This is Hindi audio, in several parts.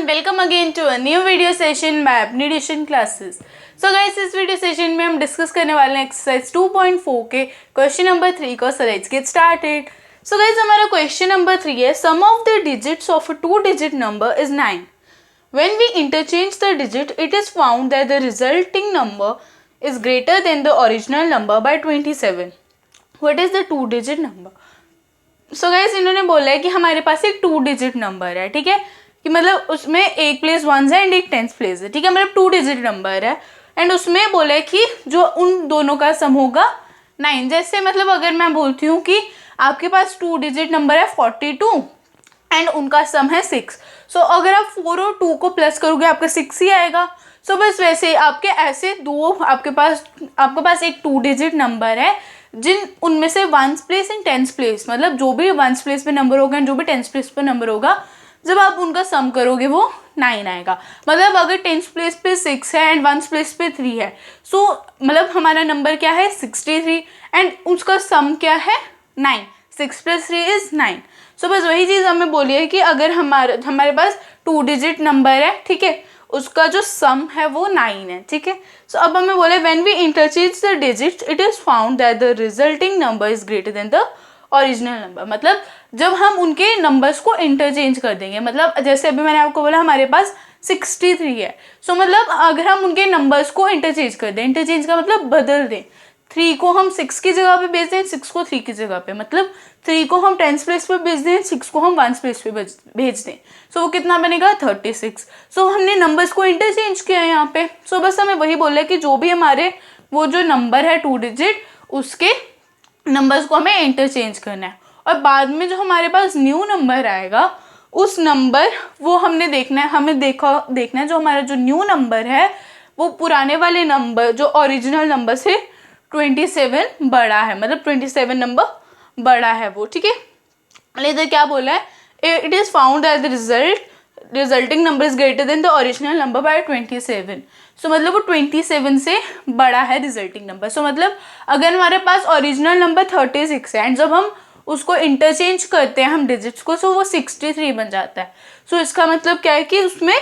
everyone, welcome again to a new video session by अपनी ट्यूशन क्लासेस। सो गाइस, इस वीडियो सेशन में हम डिस्कस करने वाले हैं एक्सरसाइज 2.4 के क्वेश्चन नंबर 3 को। So let's get started. So guys, हमारा क्वेश्चन नंबर 3 है, sum of the digits of a 2-digit number is 9। When we interchange the digit, it is found that the resulting number is greater than the original number by 27. What is the 2-digit number? So guys, इन्होंने बोला है कि हमारे पास एक 2-digit नंबर है, ठीक है, कि मतलब उसमें एक प्लेस वंस है एंड एक टेंथ प्लेस है, ठीक है, मतलब 2-digit नंबर है एंड उसमें बोला है कि जो उन दोनों का सम होगा 9। जैसे मतलब अगर मैं बोलती हूँ कि आपके पास 2-digit नंबर है 42 एंड उनका सम है 6, सो अगर आप 4 और 2 को प्लस करोगे आपका 6 ही आएगा। सो बस वैसे आपके ऐसे दो आपके पास एक 2-digit नंबर है जिन उनमें से ones place and tenth place, मतलब जो भी वंस प्लेस पे नंबर होगा एंड जो भी टेंथ प्लेस पे नंबर होगा, जब आप उनका सम करोगे वो 9 आएगा। मतलब अगर टेंथ प्लेस पे 6 है एंड वंस प्लेस पे 3 है, सो मतलब हमारा नंबर क्या है 63 एंड उसका सम क्या है 9। 6 + 3 इज 9। सो बस वही चीज़ हमें बोली है कि अगर हमारे पास 2-digit नंबर है, ठीक है, उसका जो सम है वो 9 है, ठीक है। सो अब हमें बोले when we interchange the digits it is found that the resulting number is greater than the original number. मतलब जब हम उनके नंबर्स को इंटरचेंज कर देंगे, मतलब जैसे अभी मैंने आपको बोला हमारे पास 63 है, सो मतलब अगर हम उनके नंबर्स को इंटरचेंज कर दें, इंटरचेंज का मतलब बदल दें, 3 को हम 6 की जगह पे भेज दें, 6 को 3 की जगह पे, मतलब 3 को हम 10th प्लेस पे भेज दें, 6 को हम 1st प्लेस पे भेज दें, सो वो कितना बनेगा 36। सो हमने नंबर्स को इंटरचेंज किया है यहाँ पे। सो बस हमें वही बोला है कि जो भी हमारे वो जो नंबर है 2-digit उसके नंबर्स को हमें इंटरचेंज करना है और बाद में जो हमारे पास न्यू नंबर आएगा उस नंबर वो हमने देखना है, देखना है जो हमारा जो न्यू नंबर है वो पुराने वाले नंबर जो ओरिजिनल नंबर से 27 बड़ा है, मतलब 27 नंबर बड़ा है वो, ठीक है। इधर क्या बोला है, it is found that the resulting number is greater than the original number by 27। सो मतलब वो 27 से बड़ा है रिजल्टिंग नंबर। सो मतलब अगर हमारे पास ओरिजिनल नंबर 36 है एंड जब हम उसको इंटरचेंज करते हैं हम डिजिट्स को, सो वो 63 बन जाता है। सो इसका मतलब क्या है कि उसमें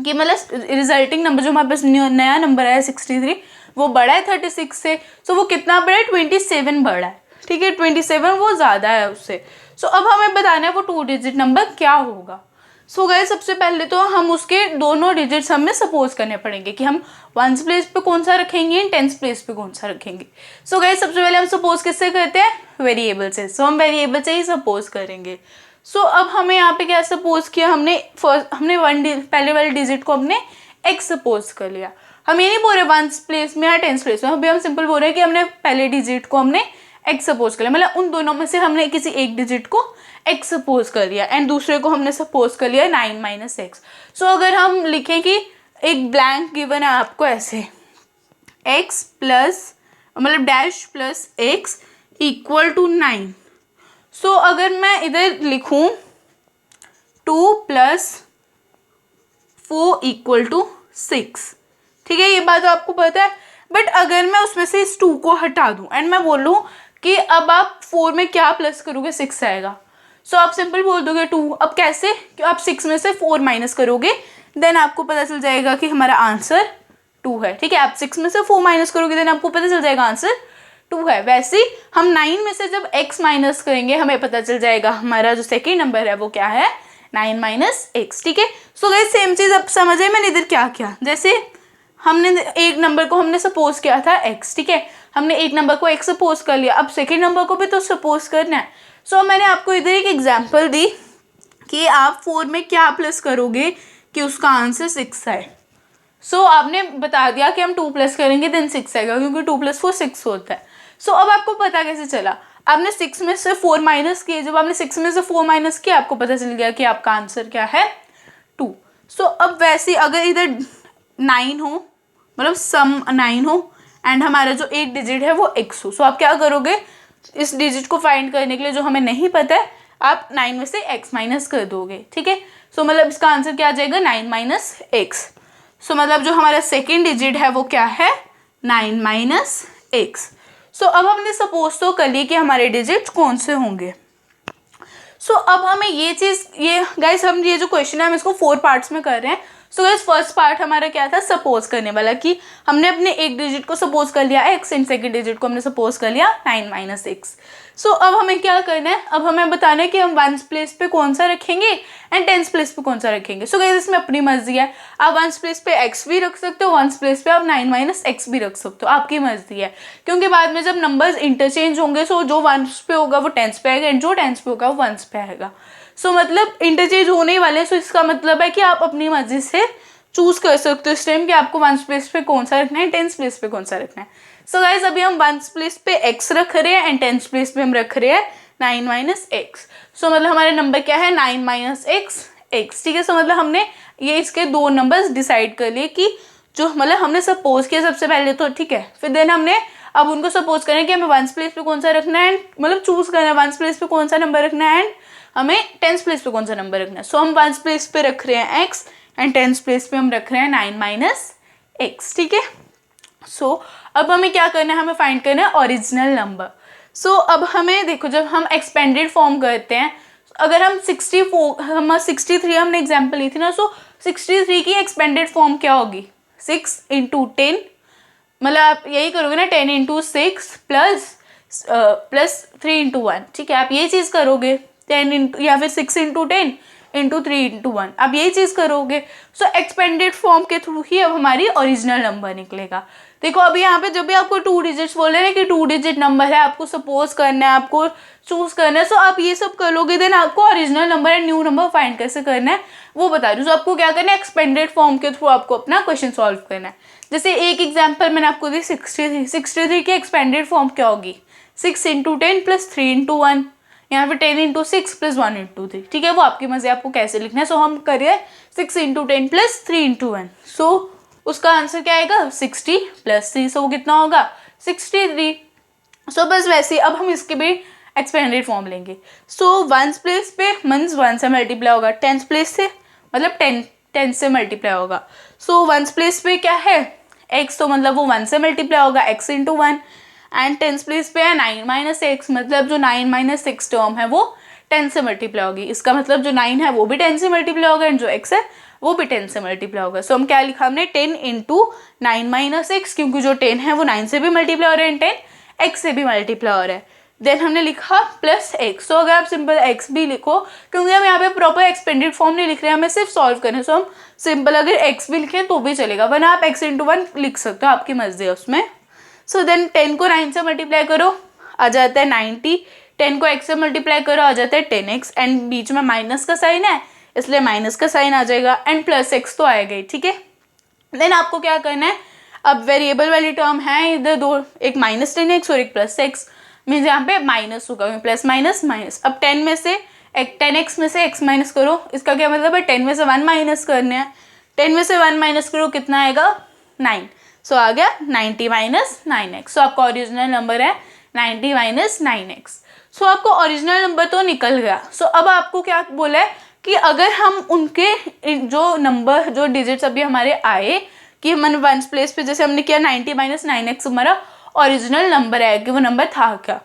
कि मतलब रिजल्टिंग नंबर जो हमारे पास नया नंबर आया 63 वो बड़ा है 36 से। सो वो कितना बड़ा है 27 बड़ा है, ठीक है, 27 वो ज़्यादा है उससे। सो अब हमें बताना है वो 2-digit नंबर क्या होगा। सो गाइस, सबसे पहले तो हम उसके दोनों डिजिट्स हमें सपोज करने पड़ेंगे कि हम 1st प्लेस पे कौन सा रखेंगे एंड 10th प्लेस पे कौन सा रखेंगे। सो गाइस, सबसे पहले हम सपोज किससे करते हैं, वेरिएबल से। सो हम वेरिएबल से ही सपोज करेंगे। सो अब हमें यहाँ पे क्या सपोज किया, हमने पहले वाले डिजिट को हमने x सपोज कर लिया। हम ये नहीं बोल रहे 1st प्लेस में या 10th प्लेस में, अभी हम सिंपल बोल रहे हैं कि हमने पहले डिजिट को हमने x सपोज कर लिया, मतलब उन दोनों में से हमने किसी एक डिजिट को x सपोज कर लिया एंड दूसरे को हमने सपोज कर लिया 9 - x। सो अगर हम लिखें कि एक ब्लैंक गिवन है आपको ऐसे x प्लस मतलब dash plus x equal to 9। So अगर मैं इधर लिखूं 2 + 4 इक्वल टू 6, ठीक है, ये बात आपको पता है। बट अगर मैं उसमें से इस 2 को हटा दूं एंड मैं बोलूं कि अब आप 4 में क्या प्लस करोगे, 6 आएगा। सो आप सिंपल बोल दोगे 2। अब कैसे कि आप 6 में से 4 माइनस करोगे, देन आपको पता चल जाएगा कि हमारा आंसर 2 है, ठीक है। आप 6 में से 4 माइनस करोगे देन आपको पता चल जाएगा आंसर 2 है। वैसे ही हम 9 में से जब x माइनस करेंगे हमें पता चल जाएगा हमारा जो सेकेंड नंबर है वो क्या है 9 - x, ठीक है। सो गाइस, सेम चीज़ अब समझ आए मैंने इधर क्या किया। जैसे हमने एक नंबर को हमने सपोज किया था x, ठीक है, हमने एक नंबर को x सपोज कर लिया, अब सेकेंड नंबर को भी तो सपोज करना है। सो मैंने आपको इधर एक एग्जांपल दी कि आप 4 में क्या प्लस करोगे कि उसका आंसर 6 आए। सो आपने बता दिया कि हम 2 प्लस करेंगे देन 6 आएगा, क्योंकि 2 + 4 6 होता है। सो अब आपको पता कैसे चला, आपने 6 में से 4 माइनस किए, जब आपने 6 में से 4 माइनस किया आपको पता चल गया कि आपका आंसर क्या है 2। सो अब वैसे अगर इधर 9 हो, मतलब सम 9 हो एंड हमारा जो एक डिजिट है वो x हो, सो आप क्या करोगे, इस डिजिट को फाइंड करने के लिए जो हमें नहीं पता है आप 9 में से x माइनस कर दोगे, ठीक है। सो मतलब इसका आंसर क्या आ जाएगा 9 - x। सो मतलब जो हमारा सेकेंड डिजिट है वो क्या है 9 - x। सो अब हमने सपोज तो कर ली कि हमारे डिजिट कौन से होंगे। सो अब हमें ये चीज़, ये गाइस हम ये जो क्वेश्चन है हम इसको 4 पार्ट्स में कर रहे हैं। सो गाइस फर्स्ट पार्ट हमारा क्या था, सपोज करने वाला, कि हमने अपने एक डिजिट को सपोज कर लिया x एंड सेकंड डिजिट को हमने सपोज कर लिया 9 - x। सो अब हमें क्या करना है, अब हमें बताना है कि हम वंस प्लेस पे कौन सा रखेंगे एंड टेंस प्लेस पे कौन सा रखेंगे। सो गाइस इसमें अपनी मर्जी है, आप वंस प्लेस पे x भी रख सकते हो, वंस प्लेस पे आप 9 - x भी रख सकते हो, आपकी मर्जी है। क्योंकि बाद में जब नंबर्स इंटरचेंज होंगे सो जो वंस पे होगा वो टेंस पे आएगा एंड जो टेंस पे होगा वो वंस पे आएगा। सो मतलब इंटरचेंज होने ही वाले हैं। सो इसका मतलब है कि आप अपनी मर्जी से चूज कर सकते हो इस टाइम कि आपको वंस प्लेस पे कौन सा रखना है, टेंस प्लेस पे कौन सा रखना है। सो गाइस अभी हम वंस प्लेस पे x रख रहे हैं एंड टेंस प्लेस पे हम रख रहे हैं 9 - x। सो मतलब हमारे नंबर क्या है 9 - x x, ठीक है। सो मतलब हमने ये इसके 2 नंबर्स डिसाइड कर लिए कि जो मतलब हमने सपोज किया सबसे पहले तो, ठीक है। फिर देन हमने अब उनको सपोज करें कि हमें वंस प्लेस पे कौन सा रखना है, मतलब चूज करना है वंस प्लेस पे कौन सा नंबर रखना है एंड हमें टेंस प्लेस पे कौन सा नंबर रखना है। सो हम वंस प्लेस पे रख रहे हैं x एंड टेंस प्लेस पे हम रख रहे हैं 9 - x, ठीक है। सो अब हमें क्या करना है, हमें फाइंड करना है ओरिजिनल नंबर। सो अब हमें देखो, जब हम एक्सपेंडेड फॉर्म करते हैं, अगर हम 63 हमने एग्जाम्पल ली थी ना, सो 63 की एक्सपेंडेड फॉर्म क्या होगी, 6 × 10, मतलब आप यही करोगे ना 10 × 6 प्लस 3 × 1, ठीक है। आप ये चीज़ करोगे 10 या फिर 6 × 10 × 3 × 1, आप यही चीज़ करोगे। सो एक्सपेंडेड फॉर्म के थ्रू ही अब हमारी ओरिजिनल नंबर निकलेगा। देखो अभी यहाँ पे जब भी आपको 2 डिजिट्स बोल रहे हैं कि 2 डिजिट नंबर है, आपको सपोज करना है, आपको चूज करना है, सो आप ये सब कर लोगे, देन आपको original number and new number find कैसे करना है वो बता रही हूँ। सो आपको क्या करना है, एक्सपेंडेड फॉर्म के थ्रू आपको अपना क्वेश्चन सॉल्व करना है। जैसे एक एग्जाम्पल मैंने आपको दी 63 की एक्सपेंडेड फॉर्म क्या होगी, 6 × 10 + 3 × 1, यहाँ पे 10 × 6 + 1 × 3, ठीक है। वो आपकी मर्जी आपको कैसे लिखना है। सो हम करिए 6 × 10 + 3 × 1, सो उसका आंसर क्या आएगा 60 + 3, सो वो कितना होगा 63। सो बस वैसे अब हम इसके भी एक्सपेंडेड फॉर्म लेंगे। सो वंस प्लेस पे मीन्स 1 से मल्टीप्लाई होगा, टेंस प्लेस से मतलब 10 से मल्टीप्लाई होगा। सो वंस प्लेस पे क्या है x, तो मतलब वो 1 से मल्टीप्लाई होगा x × 1 एंड टेंस प्लेस पे है 9 - x, मतलब जो 9 - x टर्म है वो 10 से मल्टीप्लाई होगी। इसका मतलब जो 9 है वो भी 10 से मल्टीप्लाई होगा एंड जो x है वो भी 10 से मल्टीप्लाई होगा। सो हम क्या लिखा हमने 10 × 9 - x, क्योंकि जो 10 है वो 9 से भी मल्टीप्लाई हो रहा है एंड 10 x से भी मल्टीप्लाई हो रहा है। देन हमने लिखा प्लस x। सो अगर आप सिंपल x भी लिखो, क्योंकि हम यहाँ पे प्रॉपर एक्सपेंडेड फॉर्म नहीं लिख रहे हैं, हमें सिर्फ सॉल्व करना है। सो हम सिंपल अगर x भी लिखें तो भी चलेगा, वरना आप x × 1 लिख सकते हो, आपकी मर्जी है उसमें। सो देन 10 को 9 से मल्टीप्लाई करो आ जाता है 90, 10 को x से मल्टीप्लाई करो आ जाता है 10x एंड बीच में माइनस का साइन है इसलिए माइनस का साइन आ जाएगा एंड प्लस x तो आएगा ही, ठीक है। देन आपको क्या करना है, अब वेरिएबल वाली टर्म है इधर दो, एक -10x और एक +x, मीन्स यहाँ पे माइनस होगा, प्लस माइनस माइनस। अब 10 में से 10x में से x माइनस करो, इसका क्या मतलब है 10 में से 1 माइनस करने हैं, 10 में से 1 माइनस करो कितना आएगा 9। सो आ गया 90 - 9x। सो आपका ओरिजिनल नंबर है 90 - 9x। सो आपको ओरिजिनल नंबर तो निकल गया। सो अब आपको क्या बोला है कि अगर हम उनके जो नंबर जो डिजिट्स अभी हमारे आए कि हमने वंस प्लेस पे जैसे हमने किया 90 - 9x हमारा ओरिजिनल नंबर है कि वो नंबर था क्या।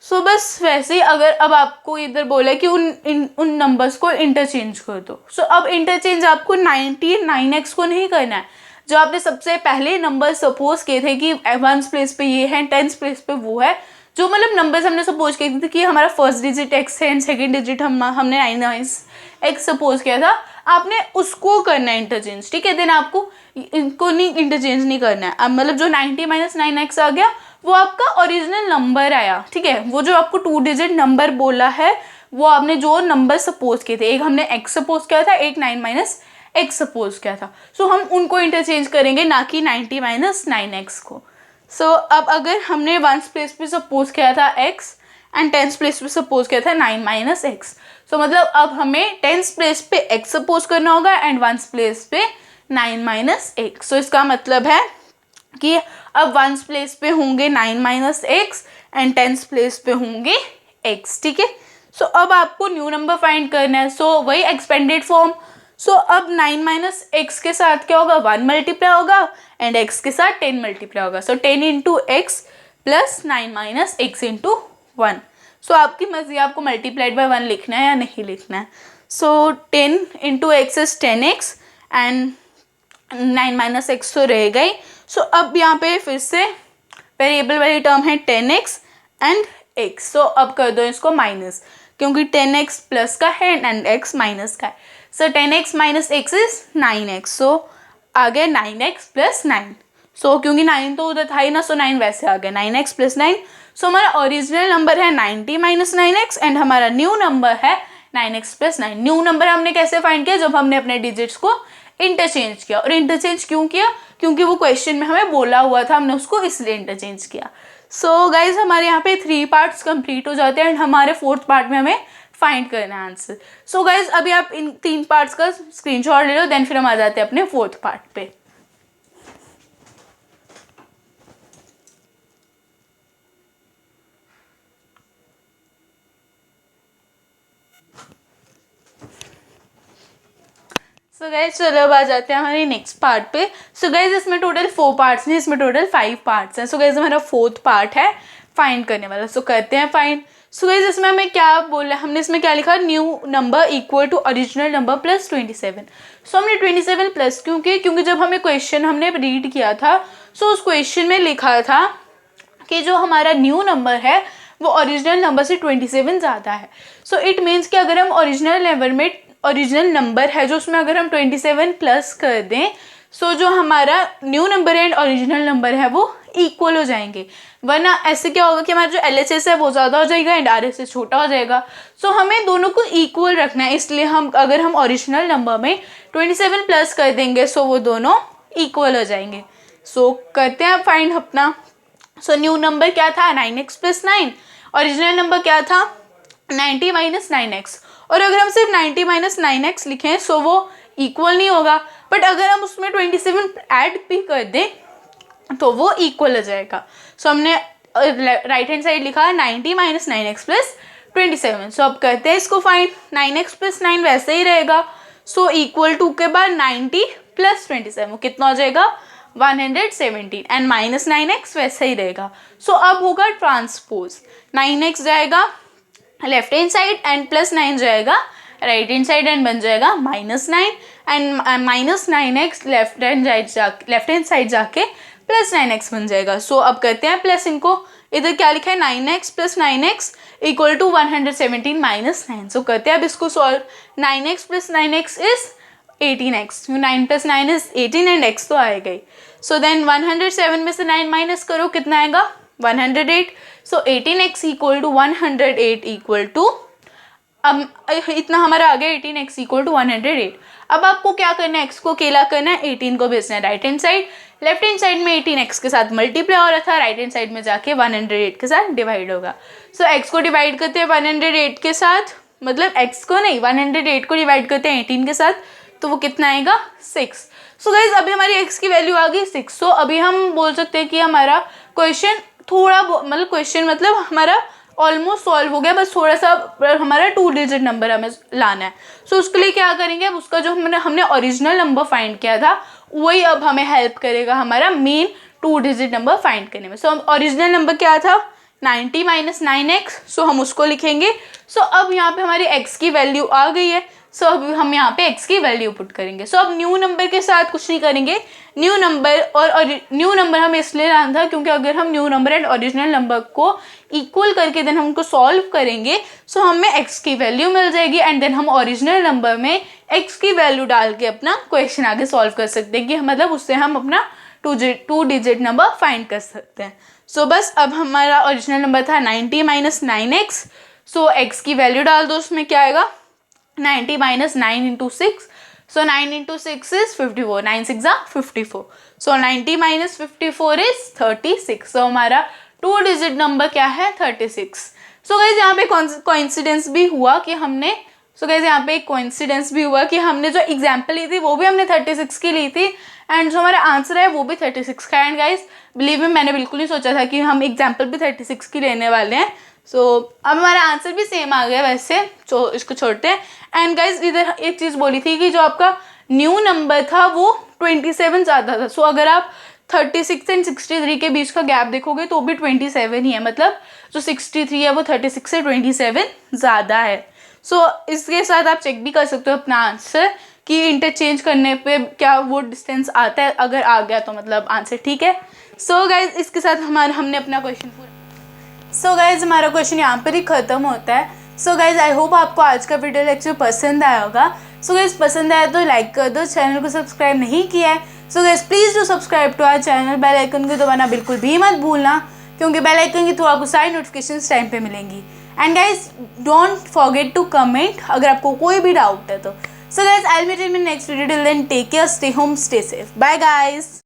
सो बस वैसे ही अगर अब आपको इधर बोला है कि उन नंबर्स को इंटरचेंज कर दो। सो अब इंटरचेंज आपको 99x को नहीं करना है, जो आपने सबसे पहले नंबर सपोज किए थे कि वंस प्लेस पे ये है टेंस प्लेस पे वो है, जो मतलब नंबर्स हमने सपोज किए थे कि हमारा फर्स्ट डिजिट x है एंड सेकेंड डिजिट हमने 9x सपोज किया था, आपने उसको करना है इंटरचेंज, ठीक है। देन आपको इनको नहीं इंटरचेंज नहीं करना है। अब मतलब जो 90 - 9x आ गया वो आपका ओरिजिनल नंबर आया, ठीक है। वो जो आपको 2 डिजिट नंबर बोला है वो आपने जो नंबर सपोज किए थे, एक हमने x सपोज किया था, एक 9 - x सपोज किया था। सो हम उनको इंटरचेंज करेंगे ना कि 90 - 9x को। सो अब अगर हमने वंस प्लेस पे सपोज किया था x एंड टेंस प्लेस पे सपोज किया था 9 - x, सो मतलब अब हमें टेंस प्लेस पे x सपोज करना होगा एंड वंस प्लेस पे 9 - x। सो इसका मतलब है कि अब वंस प्लेस पे होंगे 9 - x एंड टेंस प्लेस पे होंगे x, ठीक है। सो अब आपको न्यू नंबर फाइंड करना है, सो वही एक्सपेंडेड फॉर्म। सो अब 9 - x के साथ क्या होगा 1 मल्टीप्लाई होगा एंड x के साथ 10 मल्टीप्लाई होगा। सो 10 × x + 9 - x × 1। सो आपकी मर्जी, आपको मल्टीप्लाइड बाय 1 लिखना है या नहीं लिखना है। सो 10 into x is 10x and 9 minus x तो रहेगा ही। सो अब यहाँ पे फिर से वेरिएबल वाली टर्म है 10x एंड x। सो अब कर दो इसको माइनस, क्योंकि 10x प्लस का है एंड x माइनस का है। सो 10x minus x is 9x। सो आ गया 9x प्लस 9। सो क्योंकि 9 तो उधर था ही ना, सो 9 वैसे आ गया 9x प्लस 9। सो हमारा ओरिजिनल नंबर है 90 माइनस 9x एंड हमारा न्यू नंबर है 9x प्लस 9। न्यू नंबर हमने कैसे फाइंड किया? जब हमने अपने डिजिट्स को इंटरचेंज किया। और इंटरचेंज क्यों किया? क्योंकि वो क्वेश्चन में हमें बोला हुआ था, हमने उसको इसलिए इंटरचेंज किया। सो गाइज हमारे यहाँ पे 3 पार्ट्स कंप्लीट हो जाते हैं एंड हमारे 4th पार्ट में हमें फाइंड करना है आंसर। सो गाइज अभी आप इन 3 पार्ट्स का स्क्रीनशॉट ले लो, देन फिर हम आ जाते हैं अपने 4th पार्ट पे। सो गाइज चलो अब आ जाते हैं हमारे नेक्स्ट पार्ट पे। सो गाइज इसमें टोटल 4 पार्ट्स नहीं, इसमें टोटल 5 पार्ट्स हैं। सो गाइज हमारा 4th पार्ट है फाइंड करने वाला। सो करते हैं फाइंड। सो गाइज इसमें हमें क्या बोला, हमने इसमें क्या लिखा? New number equal to original number plus 27। So हमने 27 प्लस क्योंकि जब हमें क्वेश्चन हमने रीड किया था, सो उस क्वेश्चन में लिखा था कि जो हमारा न्यू नंबर है वो ओरिजिनल नंबर से 27 ज़्यादा है। सो इट मीन्स कि अगर हम ओरिजिनल नंबर है जो उसमें अगर हम 27 प्लस कर दें, सो जो हमारा new number and original number है वो इक्वल हो जाएंगे। वरना ऐसे क्या होगा कि हमारा जो LHS है वो ज़्यादा हो जाएगा एंड RHS छोटा हो जाएगा। सो हमें दोनों को इक्वल रखना है, इसलिए अगर हम ओरिजिनल नंबर में 27 प्लस कर देंगे सो वो दोनों इक्वल हो जाएंगे। सो करते हैं फाइंड अपना। सो न्यू नंबर क्या था? 9x plus 9। ओरिजिनल नंबर क्या था? 90 माइनस 9x। और अगर हम सिर्फ 90 माइनस 9x लिखें सो वो इक्वल नहीं होगा, बट अगर हम उसमें 27 ऐड भी कर दें तो वो इक्वल हो जाएगा। सो हमने राइट हैंड साइड लिखा 90 माइनस 9x प्लस 27। सो अब करते हैं इसको फाइंड। 9x प्लस 9 वैसे ही रहेगा। सो इक्वल टू के बाद 90 प्लस 27 कितना हो जाएगा? 117 एंड माइनस 9x वैसे ही रहेगा। सो अब होगा ट्रांसपोज, 9x जाएगा left hand side and plus 9 जाएगा राइट हैंड साइड एंड बन जाएगा minus 9 and minus 9x left hand side जाके प्लस 9x बन जाएगा। सो अब करते हैं प्लस, इनको इधर क्या लिखा है? 9x plus 9x equal to 117 minus 9। So करते हैं अब इसको solve. 9x plus 9x is 18x। 9 plus 9 is 18 and x तो आएगा ही। सो देन 107 में से 9 माइनस करो, कितना आएगा? 108। So 18x equal to 108 equal to, अब इतना हमारा आ गया 18x इक्वल टू 108। अब आपको क्या करना है? x को अकेला करना है, 18 को भेजना है right hand side. Left hand side में 18x के साथ मल्टीप्लाई हो रहा था, राइट हैंड साइड में जाके 108 के साथ डिवाइड होगा। सो x को डिवाइड करते हैं 108 के साथ, मतलब x को नहीं 108 को डिवाइड करते हैं 18 के साथ, तो वो कितना आएगा? 6। सो गाइज अभी हमारी x की वैल्यू आ गई 6। सो अभी हम बोल सकते हैं कि हमारा क्वेश्चन मतलब हमारा ऑलमोस्ट सॉल्व हो गया, बस थोड़ा सा हमारा 2 डिजिट नंबर हमें लाना है। सो उसके लिए क्या करेंगे? अब उसका जो हमने ओरिजिनल नंबर फाइंड किया था वही अब हमें हेल्प करेगा हमारा मेन 2 डिजिट नंबर फाइंड करने में। सो ओरिजिनल नंबर क्या था? 90 माइनस 9x। सो हम उसको लिखेंगे। सो अब यहाँ पे हमारी x की वैल्यू आ गई है। सो अब हम यहाँ पे x की वैल्यू पुट करेंगे। सो अब न्यू नंबर के साथ कुछ नहीं करेंगे। न्यू नंबर हमें इसलिए लाना था क्योंकि अगर हम new number and original number को इक्वल करके देन हम उनको सॉल्व करेंगे सो हमें x की वैल्यू मिल जाएगी एंड देन हम ओरिजिनल नंबर में x की वैल्यू डाल के अपना क्वेश्चन आगे सॉल्व कर सकते हैं कि मतलब उससे हम अपना 2 डिजिट नंबर फाइंड कर सकते हैं। सो बस अब हमारा ओरिजिनल नंबर था 90 माइनस 9x। सो x की वैल्यू डाल दो, उसमें क्या आएगा? 90 minus 9 into 6। So 9 into 6 is 54। 9 6 जा 54। सो 90 माइनस 54 इज 36। सो हमारा 2 डिजिट नंबर क्या है? 36। सो गाइज यहाँ पे कोइंसिडेंस भी हुआ कि हमने जो एग्जाम्पल ली थी वो भी हमने 36 की ली थी एंड जो हमारा आंसर है वो भी 36 का। एंड गाइज बिलीव में मैंने बिल्कुल नहीं सोचा था कि हम एग्जाम्पल भी 36 की लेने वाले हैं। सो अब हमारा आंसर भी सेम आ गया वैसे, तो इसको छोड़ते हैं। एंड गाइज इधर एक चीज़ बोली थी कि जो आपका न्यू नंबर था वो 27 ज़्यादा था। सो अगर आप 36 एंड 63 के बीच का गैप देखोगे तो भी 27 ही है, मतलब जो 63 है वो 36 से 27 ज़्यादा है। सो इसके साथ आप चेक भी कर सकते हो अपना आंसर कि इंटरचेंज करने पे क्या वो डिस्टेंस आता है, अगर आ गया तो मतलब आंसर ठीक है। सो गाइज इसके साथ हमने अपना क्वेश्चन पूरा। सो गाइज हमारा क्वेश्चन यहाँ पर ही ख़त्म होता है। सो गाइज आई होप आपको आज का वीडियो लेक्चर पसंद आया होगा। सो गाइज पसंद आया तो लाइक कर दो, चैनल को सब्सक्राइब नहीं किया है so guys please do subscribe to our channel. Bell icon को दबाना बिल्कुल भी मत भूलना, क्योंकि बेल आइकन के थ्रू आपको सारी नोटिफिकेशंस टाइम पे मिलेंगी। And guys don't forget to comment अगर आपको कोई भी डाउट है तो। So guys I will meet in my next video, till then take care, stay home, stay safe, bye guys.